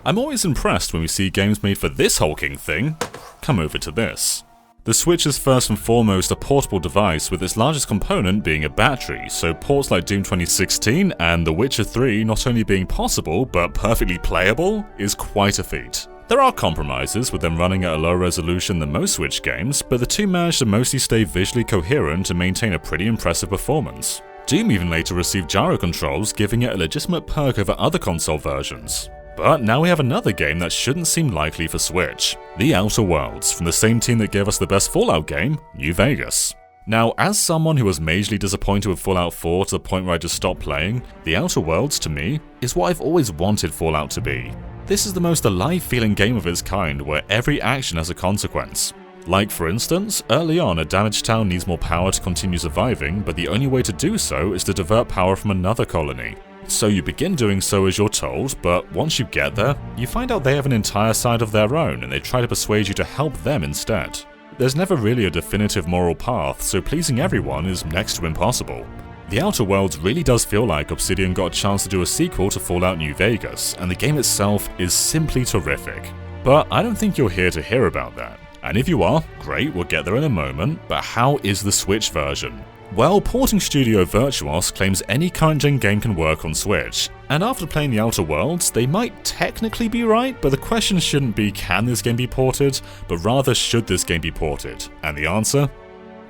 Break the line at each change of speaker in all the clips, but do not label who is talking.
I'm always impressed when we see games made for this hulking thing come over to this. The Switch is first and foremost a portable device with its largest component being a battery, so ports like Doom 2016 and The Witcher 3 not only being possible but perfectly playable is quite a feat. There are compromises with them running at a lower resolution than most Switch games, but the two managed to mostly stay visually coherent and maintain a pretty impressive performance. Doom even later received gyro controls, giving it a legitimate perk over other console versions. But now we have another game that shouldn't seem likely for Switch. The Outer Worlds, from the same team that gave us the best Fallout game, New Vegas. Now, as someone who was majorly disappointed with Fallout 4 to the point where I just stopped playing, The Outer Worlds, to me, is what I've always wanted Fallout to be. This is the most alive-feeling game of its kind, where every action has a consequence. Like, for instance, early on, a damaged town needs more power to continue surviving, but the only way to do so is to divert power from another colony. So you begin doing so as you're told, but once you get there, you find out they have an entire side of their own and they try to persuade you to help them instead. There's never really a definitive moral path, so pleasing everyone is next to impossible. The Outer Worlds really does feel like Obsidian got a chance to do a sequel to Fallout New Vegas, and the game itself is simply terrific. But I don't think you're here to hear about that. And if you are, great, we'll get there in a moment, but how is the Switch version? Well, porting studio Virtuos claims any current-gen game can work on Switch, and after playing The Outer Worlds, they might technically be right, but the question shouldn't be can this game be ported, but rather should this game be ported? And the answer?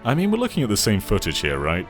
I mean, we're looking at the same footage here, right?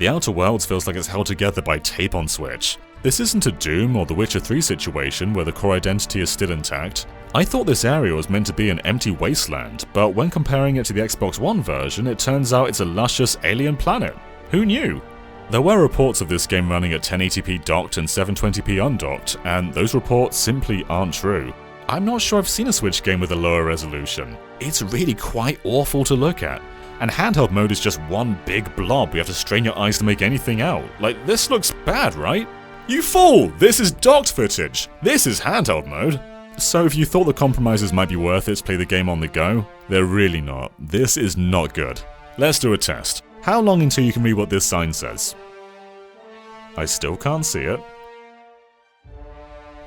The Outer Worlds feels like it's held together by tape on Switch. This isn't a Doom or The Witcher 3 situation where the core identity is still intact. I thought this area was meant to be an empty wasteland, but when comparing it to the Xbox One version, it turns out it's a luscious alien planet. Who knew? There were reports of this game running at 1080p docked and 720p undocked, and those reports simply aren't true. I'm not sure I've seen a Switch game with a lower resolution. It's really quite awful to look at. And handheld mode is just one big blob you have to strain your eyes to make anything out. Like, this looks bad, right? You fool! This is docked footage! This is handheld mode! So if you thought the compromises might be worth it to play the game on the go, they're really not. This is not good. Let's do a test. How long until you can read what this sign says? I still can't see it.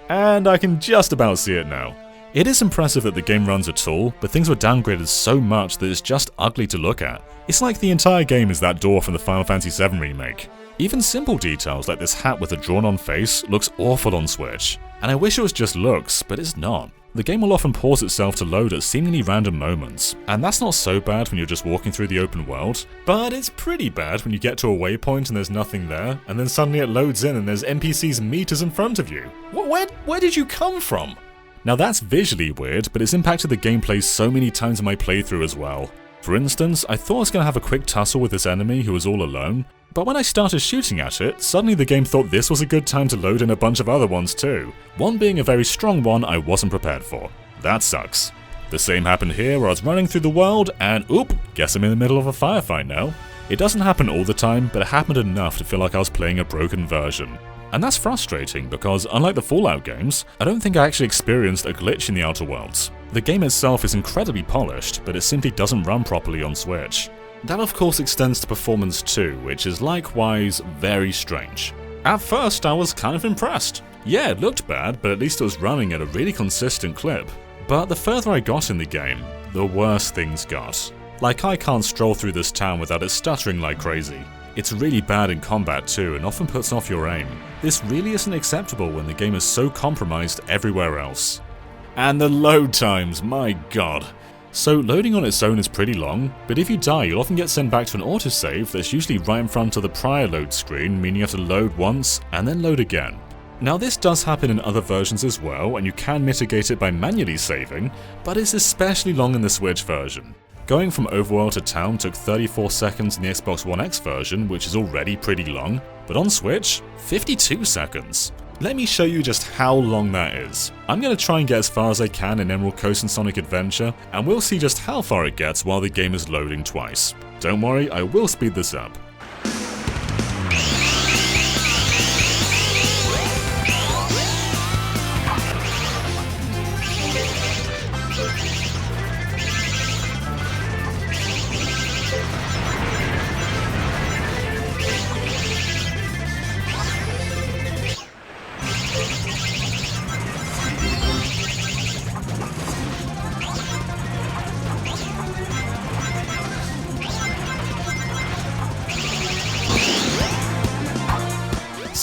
And I can just about see it now. It is impressive that the game runs at all, but things were downgraded so much that it's just ugly to look at. It's like the entire game is that door from the Final Fantasy VII remake. Even simple details like this hat with a drawn-on face looks awful on Switch. And I wish it was just looks, but it's not. The game will often pause itself to load at seemingly random moments, and that's not so bad when you're just walking through the open world, but it's pretty bad when you get to a waypoint and there's nothing there, and then suddenly it loads in and there's NPCs meters in front of you. Where did you come from? Now that's visually weird, but it's impacted the gameplay so many times in my playthrough as well. For instance, I thought I was going to have a quick tussle with this enemy who was all alone, but when I started shooting at it, suddenly the game thought this was a good time to load in a bunch of other ones too. One being a very strong one I wasn't prepared for. That sucks. The same happened here where I was running through the world and oop, guess I'm in the middle of a firefight now. It doesn't happen all the time, but it happened enough to feel like I was playing a broken version. And that's frustrating because, unlike the Fallout games, I don't think I actually experienced a glitch in the Outer Worlds. The game itself is incredibly polished, but it simply doesn't run properly on Switch. That of course extends to performance too, which is likewise very strange. At first I was kind of impressed. Yeah, it looked bad, but at least it was running at a really consistent clip. But the further I got in the game, the worse things got. Like, I can't stroll through this town without it stuttering like crazy. It's really bad in combat too, and often puts off your aim. This really isn't acceptable when the game is so compromised everywhere else. And the load times, my god. So loading on its own is pretty long, but if you die you'll often get sent back to an autosave that's usually right in front of the prior load screen, meaning you have to load once and then load again. Now this does happen in other versions as well, and you can mitigate it by manually saving, but it's especially long in the Switch version. Going from overworld to town took 34 seconds in the Xbox One X version, which is already pretty long, but on Switch, 52 seconds. Let me show you just how long that is. I'm going to try and get as far as I can in Emerald Coast and Sonic Adventure, and we'll see just how far it gets while the game is loading twice. Don't worry, I will speed this up.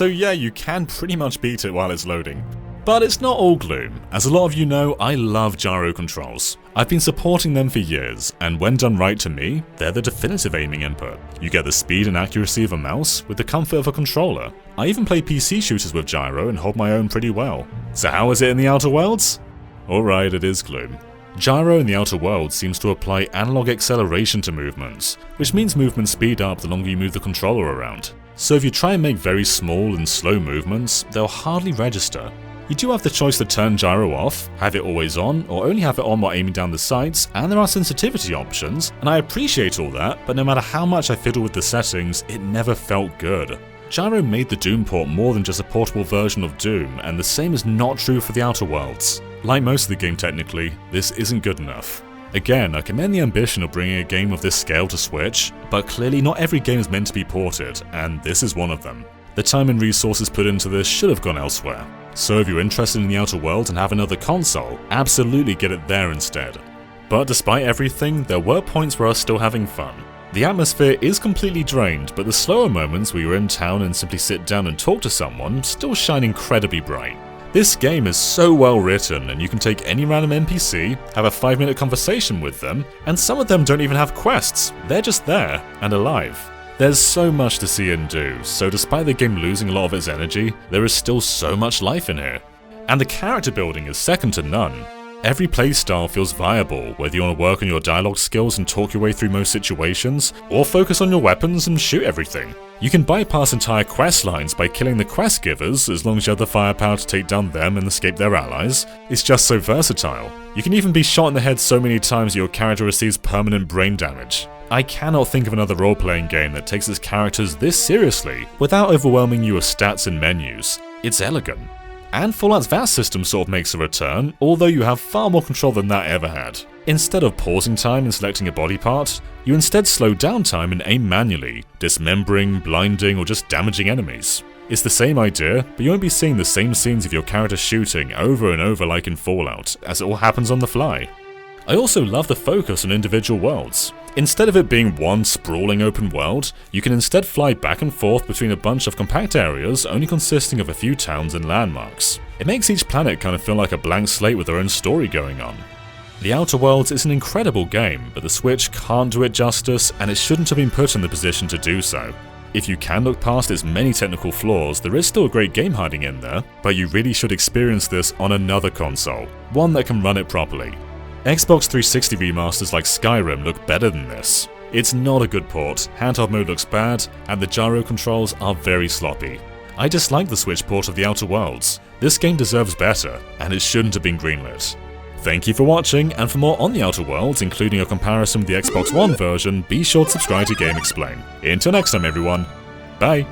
So yeah, you can pretty much beat it while it's loading. But it's not all gloom. As a lot of you know, I love gyro controls. I've been supporting them for years, and when done right to me, they're the definitive aiming input. You get the speed and accuracy of a mouse with the comfort of a controller. I even play PC shooters with gyro and hold my own pretty well. So how is it in the Outer Worlds? Alright, it is gloom. Gyro in the Outer Worlds seems to apply analog acceleration to movements, which means movements speed up the longer you move the controller around. So if you try and make very small and slow movements, they'll hardly register. You do have the choice to turn gyro off, have it always on, or only have it on while aiming down the sights, and there are sensitivity options, and I appreciate all that, but no matter how much I fiddle with the settings, it never felt good. Gyro made the Doom port more than just a portable version of Doom, and the same is not true for the Outer Worlds. Like most of the game technically, this isn't good enough. Again, I commend the ambition of bringing a game of this scale to Switch, but clearly not every game is meant to be ported, and this is one of them. The time and resources put into this should have gone elsewhere. So if you're interested in the Outer Worlds and have another console, absolutely get it there instead. But despite everything, there were points where I was still having fun. The atmosphere is completely drained, but the slower moments where you're in town and simply sit down and talk to someone still shine incredibly bright. This game is so well written, and you can take any random NPC, have a 5-minute conversation with them, and some of them don't even have quests, they're just there, and alive. There's so much to see and do, so despite the game losing a lot of its energy, there is still so much life in here. And the character building is second to none. Every playstyle feels viable, whether you want to work on your dialogue skills and talk your way through most situations, or focus on your weapons and shoot everything. You can bypass entire quest lines by killing the quest givers, as long as you have the firepower to take down them and escape their allies. It's just so versatile. You can even be shot in the head so many times that your character receives permanent brain damage. I cannot think of another role-playing game that takes its characters this seriously, without overwhelming you with stats and menus. It's elegant. And Fallout's VATS system sort of makes a return, although you have far more control than that ever had. Instead of pausing time and selecting a body part, you instead slow down time and aim manually, dismembering, blinding, or just damaging enemies. It's the same idea, but you won't be seeing the same scenes of your character shooting over and over like in Fallout, as it all happens on the fly. I also love the focus on individual worlds. Instead of it being one sprawling open world, you can instead fly back and forth between a bunch of compact areas only consisting of a few towns and landmarks. It makes each planet kind of feel like a blank slate with their own story going on. The Outer Worlds is an incredible game, but the Switch can't do it justice, and it shouldn't have been put in the position to do so. If you can look past its many technical flaws, there is still a great game hiding in there, but you really should experience this on another console, one that can run it properly. Xbox 360 remasters like Skyrim look better than this. It's not a good port, handheld mode looks bad, and the gyro controls are very sloppy. I dislike the Switch port of the Outer Worlds. This game deserves better, and it shouldn't have been greenlit. Thank you for watching, and for more on the Outer Worlds, including a comparison with the Xbox One version, be sure to subscribe to GameXplain. Until next time everyone, bye!